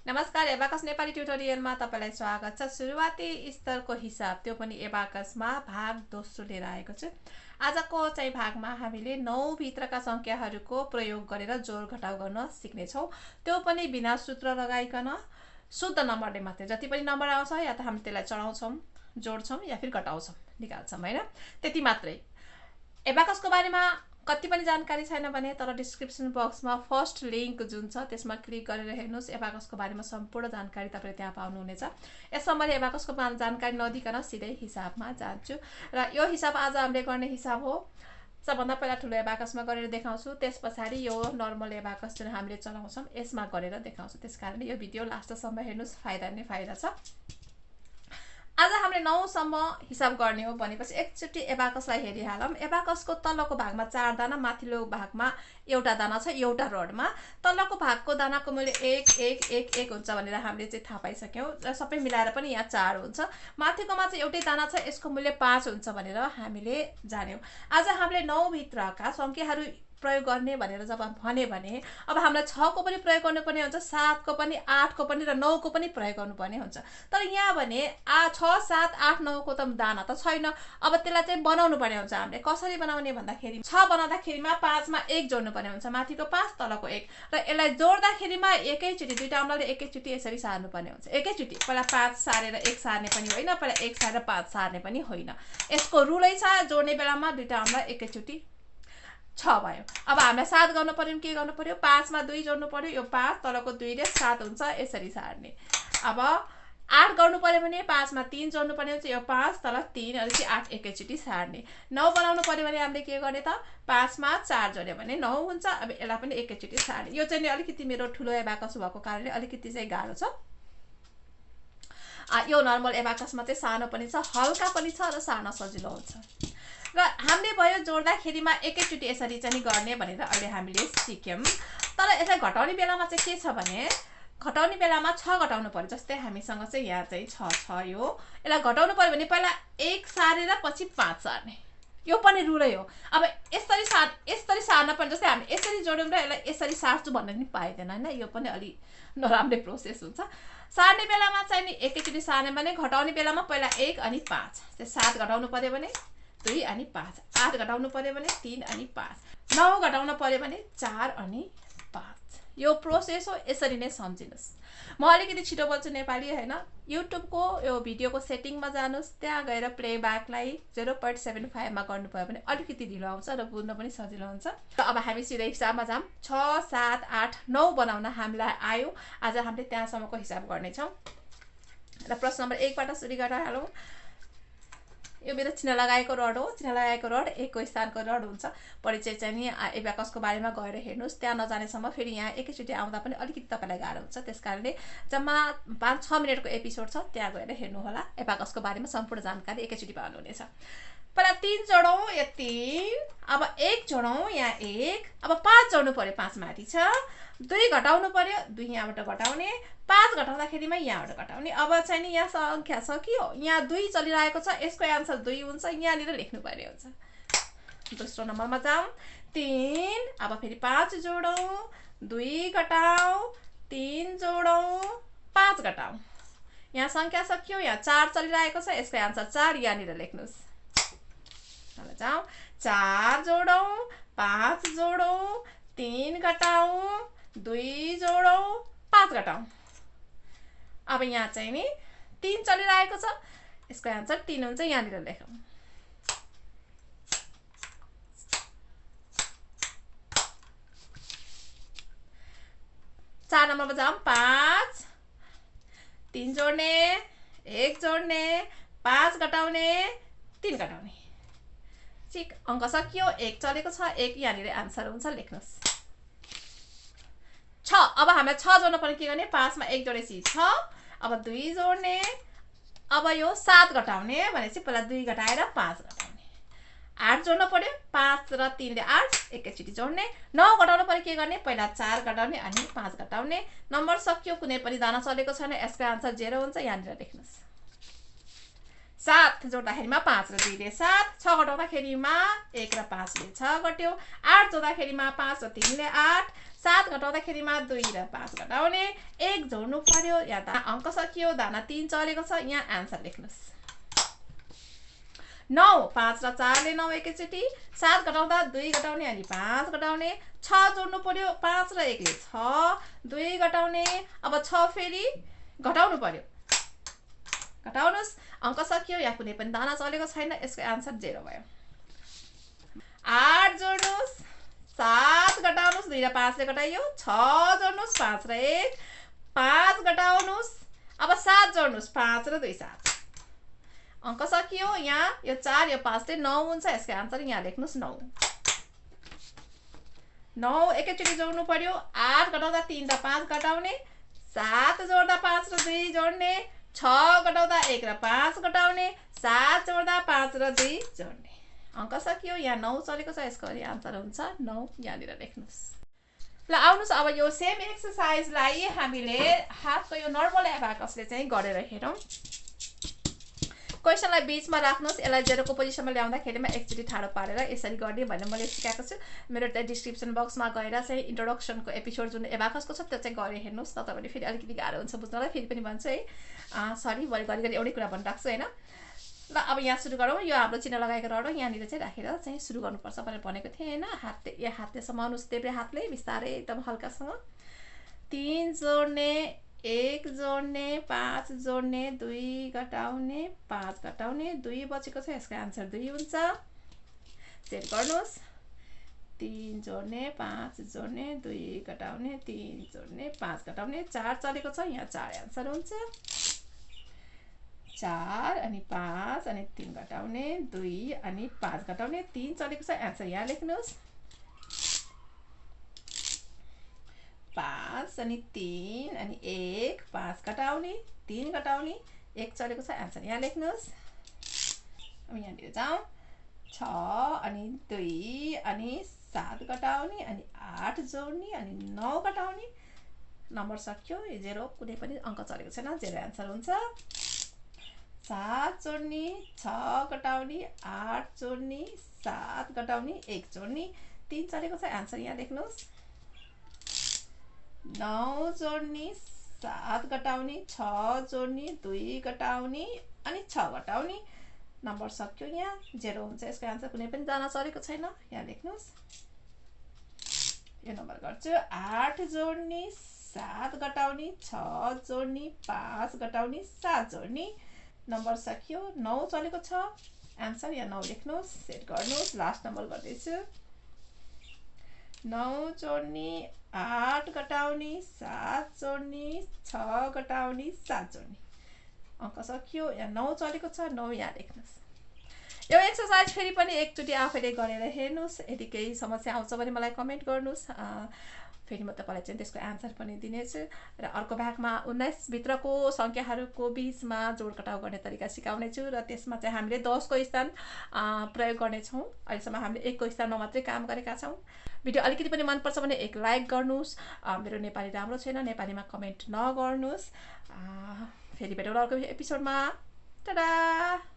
नमस्कार एबाकस नेपाली ट्युटोरियलमा तपाईलाई स्वागत छ। सुरुवाती स्तरको हिसाब त्यो पनि एबाकसमा भाग दोस्रो लिएर आएको छु। आजको चाहिँ भागमा हामीले 9 भित्रका संख्याहरूको प्रयोग गरेर जोड घटाउ गर्न सिक्ने छौं। त्यो पनि बिना सूत्र लगाइकन शुद्ध नम्बरले मात्रै। जति पनि नम्बर आउँछ या त हामी त्यसलाई चढाउँछौं, जोड्छौं या फिर घटाउँछौं, निकाल्छौं हैन, त्यति मात्रै। एबाकसको बारेमा कति पनि जानकारी छैन भने तर डिस्क्रिप्सन बक्समा फर्स्ट लिंक जुन छ त्यसमा क्लिक गरेर हेर्नुस्। एबाकसको बारेमा सम्पूर्ण जानकारी तपाईले त्यहाँ पाउनुहुनेछ। यसमा मैले एबाकसको जानकारी नदिकन सिधै हिसाबमा जान्छु र यो हिसाब आज हामीले गर्ने हिसाब हो। सबभन्दा पहिला ठुलो एबाकसमा गरेर देखाउँछु, त्यसपछि यो नर्मल एबाकस जुन हामीले चलाउँछौं यसमा गरेर देखाउँछु। त्यसकारण यो भिडियो लास्टसम्म हेर्नुस्, फाइदा नै फाइदा छ। आज हामीले 9 सम्म हिसाब गर्ने हो भनेपछि एकचोटी एबाकसलाई हेरिहालौं। एबाकसको तल्लोको भागमा 4 दाना, माथिल्लो भागमा एउटा दाना छ एउटा रडमा। तल्लोको भागको दानाको मूल्य 1 1 1 1 हुन्छ भनेर हामीले चाहिँ थाहा पाइसक्यौं र सबै मिलाएर पनि यहाँ 4 हुन्छ। माथिकोमा चाहिँ एउटै दाना छ, यसको मूल्य 5 हुन्छ भनेर हामीले जान्यौं। आज हामीले 9 भित्रका संख्याहरू प्रयोग गर्ने भनेर जब भने अब हामीलाई 6 को पनि प्रयोग गर्नुपर्ने हुन्छ, 7 को पनि, 8 को पनि र 9 को पनि प्रयोग गर्नुपर्ने हुन्छ। तर यहाँ भने 6 7 8 9 को त दाना त छैन। अब त्यसलाई चाहिँ बनाउनु पर्ने हुन्छ। हामीले कसरी बनाउने भन्दाखेरि 6 बनाउँदाखेरिमा 5 मा 1 जोड्नु पर्ने हुन्छ, माथिको 5 तलको 1 र यसलाई जोड्दाखेरिमा एकैचोटी दुईटा अम्लाले एकैचोटी यसरी सार्नु पर्ने हुन्छ। एकैचोटी पहिला 5 सारेर 1 सार्ने पनि होइन, पहिला 1 सारेर 5 सार्ने पनि होइन। यसको रुलै छ, जोड्ने बेलामा दुईटा अम्ला एकैचोटी 6 भयो। अब हामीलाई 7 गर्नु पर्यो, के गर्नु पर्यो, 5 मा 2 जोड्नु पर्यो, यो 5 तलको 2 ले 7 हुन्छ, यसरी सार्ने। अब 8 गर्नु पर्यो भने 5 मा 3 जोड्नु पर्ने हुन्छ, यो 5 तल 3 अनि 8 एकैचोटी सार्ने। 9 बनाउनु पर्यो भने हामीले के गर्ने त, 5 मा 4 जोड्यो भने 9 हुन्छ। अब यसलाई पनि एकैचोटी सार्ने। यो चाहिँ अलिकति मेरो ठुलो एबाकस भएको कारणले अलिकति चाहिँ गाह्रो छ। यो नर्मल एबाकसमा चाहिँ सानो पनि छ, हल्का पनि छ र सार्न सजिलो हुन्छ। र हामीले भयो जोड्दाखेरिमा एकैचोटी यसरी चाहिँ गर्ने भनेर अहिले हामीले सिक्यौं। तर यसलाई घटाउने बेलामा चाहिँ के छ भने घटाउने बेलामा 6 घटाउनु पर्यो। जस्तै हामीसँग चाहिँ यहाँ चाहिँ 6 छ, यो यसलाई घटाउनु पर्यो भने पहिला 1 सारेर पछि 5 सार्ने। यो पनि रुलै हो। अब यसरी सार्न पर्छ। जस्तै हामी यसरी जोड्यौं र यसलाई यसरी सार्छु भन्ने पनि पाइदैन हैन, यो पनि अलि नराम्रो प्रोसेस हुन्छ। सार्ने बेलामा चाहिँ नि एकैचोटी सार्ने भने घटाउने बेलामा पहिला 1 अनि 5, चाहिँ 7 घटाउनु पर्यो भने 2 अनि 5, 8 घटाउनु पर्यो भने 3 अनि 5, 9 घटाउनु पर्यो भने 4 अनि 5। यो प्रोसेस हो, यसरी नै सम्झिनुस्। म अलिकति छिटो बोल्छु नेपाली हैन। युट्युबको यो भिडियोको सेटिङमा जानुस्, त्यहाँ गएर प्लेब्याकलाई 0.75 मा गर्नुभयो भने अलिकति ढिलो आउँछ र बुझ्न पनि सजिलो हुन्छ। अब हामी सिधै हिसाबमा जाम। 6 7 8 9 बनाउन हामीलाई आयो। आज हामीले त्यहाँसम्मको हिसाब गर्ने छौं र प्रश्न नम्बर 1 बाट सुरु गरौँ। यो मेरो चिन्ह लगाएको रड हो। चिन्ह लगाएको रड 1 को स्थानको रड हुन्छ। परिचय चाहिँ नि एबाकसको बारेमा गएर हेर्नुस्। त्यहाँ नजानेसम्म फेरि यहाँ एकैचोटी आउँदा पनि अलिकति तपाईलाई गाह्रो हुन्छ। त्यसकारणले जम्मा 5-6 मिनेटको एपिसोड छ, त्यहाँ गएर हेर्नु होला। एबाकसको बारेमा सम्पूर्ण जानकारी एकैचोटी पाउनुहुनेछ। पहिला 3 जोडौं, यो 3। अब 1 जोडौं, यहाँ 1। अब 5 जोड्नु पर्यो, 5 माथि छ। 2 घटाउनु पर्यो, 2 यहाँबाट घटाउने, 5 घटाउँदाखेरिमा यहाँबाट घटाउने। अब चाहिँ नि यहाँ संख्या सकियो। यहाँ 2 चलिरहेको छ, यसको आन्सर 2 हुन्छ, यहाँनिर लेख्नु पर्ने हुन्छ। दोस्रो नम्बरमा जाउँ। 3। अब फेरि 5 जोडौं, 2 घटाऊ, 3 जोडौं, 5 घटाऊ। यहाँ संख्या सकियो, यहाँ 4 चलिरहेको छ, यसको आन्सर 4, यहाँनिर लेख्नुस्। अब जाउँ। 4 जोडौं, 5 जोडौं, 3 घटाऊ, 2 जोडौं, 5 घटाऊ। अब यहाँ चाहिँ नि 3 चलिरहेको छ, यसको आन्सर 3 हुन्छ, यहाँनिर लेखौं। चार नम्बरमा जाउँ। 5 3 जोड्ने, 1 जोड्ने, 5 घटाउने, 3 घटाउने। ठीक, अंक सकियो। 1 चलेको छ, 1 यहाँनिर आन्सर हुन्छ, लेख्नुस्। 6। अब हामीलाई 6 जोड्न पर्ने, के गर्ने, 5 मा 1 जोडेपछि 6। अब 2 जोड्ने, अब यो 7 घटाउने भनेपछि पहिला 2 घटाएर 5 घटाउने। 8 जोड्न पर्यो, 5 र 3 ले 8, एकैचोटी जोड्ने। 9 घटाउन पर्यो, के गर्ने, पहिला 4 घटाउने अनि 5 घटाउने। नम्बर सकियो, कुनै पनि दाना चलेको छैन, यसको आन्सर 0 हुन्छ, यहाँनिर लेख्नुस्। 7 जोड्दाखेरिमा 5 र 2 ले 7, 6 घटाउँदाखेरिमा 1 र 5 ले 6 घट्यो, 8 जोड्दाखेरिमा 5 र 3 ले 8, 7 घटाउँदाखेरिमा 2 र 5 घटाउने, 1 जोड्नु पर्यो। यहाँ अङ्क सकियो, दाना 3 चलेको छ, यहाँ आन्सर लेख्नुस्। 9 5 र 4 ले 9 एकैचोटि, 7 घटाउँदा 2 घटाउने अनि 5 घटाउने, 6 जोड्नु पर्यो, 5 र 1 ले 6, 2 घटाउने, अब 6 फेरि घटाउनु पर्यो, घटाउनुस्, अङ्क सकियो। यहाँ कुनै पनि दाना चलेको छैन, यसको आन्सर 0 भयो। 8 जोड्नुस्, 7 घटाउनुस्, 2 र 5 ले घटाइयो, 6 जोड्नुस्, 5 र 1, 5 घटाउनुस्, अब 7 जोड्नुस्, 5 र 2 7, अङ्क सकियो। यहाँ यो 4 यो 5 ले 9 हुन्छ, यसको आन्सर यहाँ लेख्नुस् 9। 9 एकैचोटि जोड्नु पर्यो, 8 घटाउँदा 3 र 5 घटाउने, 7 जोड्दा 5 र 2 जोड्ने, 6 घटाउँदा 1 र 5 घटाउने, 7 जोड्दा 5 र 2 जोड्ने, अङ्क सकियो। यहाँ 9 चलेको छ, यसको आन्सर हुन्छ 9, यहाँनिर लेख्नुस्। ल आउनुस्, अब यो सेम एक्सरसाइजलाई हामीले हातको यो नर्मल एबाकसले चाहिँ गरेर हेरौँ। क्वेसनलाई बीचमा राख्नुस्, यसलाई जेरोको पोजिसनमा ल्याउँदाखेरिमा एकचोटि ठाडो पारेर यसरी गर्ने भनेर मैले सिकाएको छु। मेरो डिस्क्रिप्सन बक्समा गएर चाहिँ इन्ट्रोडक्सनको एपिसोड जुन एबाकसको छ त्यो चाहिँ गरेर हेर्नुहोस्, नत्र भने फेरि अलिकति गाह्रो हुन्छ बुझ्नलाई। फेरि पनि भन्छु है, सरी घरिघरि एउटै कुरा भनिराख्छु होइन। ल अब यहाँ सुरु गरौँ। यो हाम्रो चिन्ह लगाएको रड यहाँनिर चाहिँ राखेर चाहिँ सुरु गर्नुपर्छ भनेर भनेको थिएँ होइन। हातले समाउनुहोस्, देब्रे हातले बिस्तारै एकदम हल्कासँग। 3 जोड्ने, 1 जोड्ने, 5 जोड्ने, 2 घटाउने, 5 घटाउने, 2 बचेको छ, यसको आन्सर 2 हुन्छ। चेक गर्नुहोस्। 3 जोड्ने, 5 जोड्ने, 2 घटाउने, 3 जोड्ने, 5 घटाउने, 4 चलेको छ, यहाँ 4 आन्सर हुन्छ। 4 अनि 5 अनि 3 घटाउने, 2 अनि 5 घटाउने, 3 चलेको छ, आन्सर यहाँ लेख्नुहोस्। 5 अनि 3 अनि 1, 5 घटाउने, 3 घटाउने, 1 चलेको छ, आन्सर यहाँ लेख्नुहोस्। अब यहाँनिर जाउँ। 6 अनि 2 अनि 7 घटाउने अनि 8 जोड्ने अनि 9 घटाउने, नम्बर सक्यो। यो 0 कुनै पनि अङ्क चलेको छैन, 0 आन्सर हुन्छ। 7 जोड्ने, 6 घटाउने, 8 जोड्ने, 7 घटाउने, 1 जोड्ने, 3 चलेको छ, आन्सर यहाँ लेख्नुहोस्। 9 जोड्ने, 7 घटाउने, 6 जोड्ने, 2 घटाउने अनि 6 घटाउने, नम्बर सक्यो। यहाँ 0 हुन्छ, यसको आन्सर कुनै पनि दाना चलेको छैन, यहाँ लेख्नुहोस्। यो नम्बर गर्छु। 8 जोड्ने, 7 घटाउने, 6 जोड्ने, 5 घटाउने, 7 जोड्ने, नम्बर सकियो। 9 चलेको छ, आन्सर यहाँ 9 लेख्नुहोस्। सेट गर्नुहोस्। लास्ट नम्बर गर्दैछु। 9 जोड्ने, 8 घटाउने, 7 जोड्ने, 6 घटाउने, 7 जोड्ने, अङ्क सकियो। यहाँ 9 चलेको छ, 9 यहाँ लेख्नुहोस्। यो एक्सरसाइज फेरि पनि एकचोटि आफैले गरेर हेर्नुहोस्। यदि केही समस्या आउँछ भने मलाई कमेन्ट गर्नुहोस्, फेरि म तपाईँलाई चाहिँ त्यसको आन्सर पनि दिनेछु। र अर्को भागमा 19 भित्रको सङ्ख्याहरूको बीचमा जोड घटाउ गर्ने तरिका सिकाउने छु, र त्यसमा चाहिँ हामीले 10 को स्थान प्रयोग गर्नेछौँ। अहिलेसम्म हामीले 1 को स्थानमा मात्रै काम गरेका छौँ। भिडियो अलिकति पनि मनपर्छ भने एक लाइक गर्नुहोस्। मेरो नेपाली राम्रो छैन, नेपालीमा कमेन्ट नगर्नुहोस्। फेरि भेटौँला अर्को एपिसोडमा। टाटा।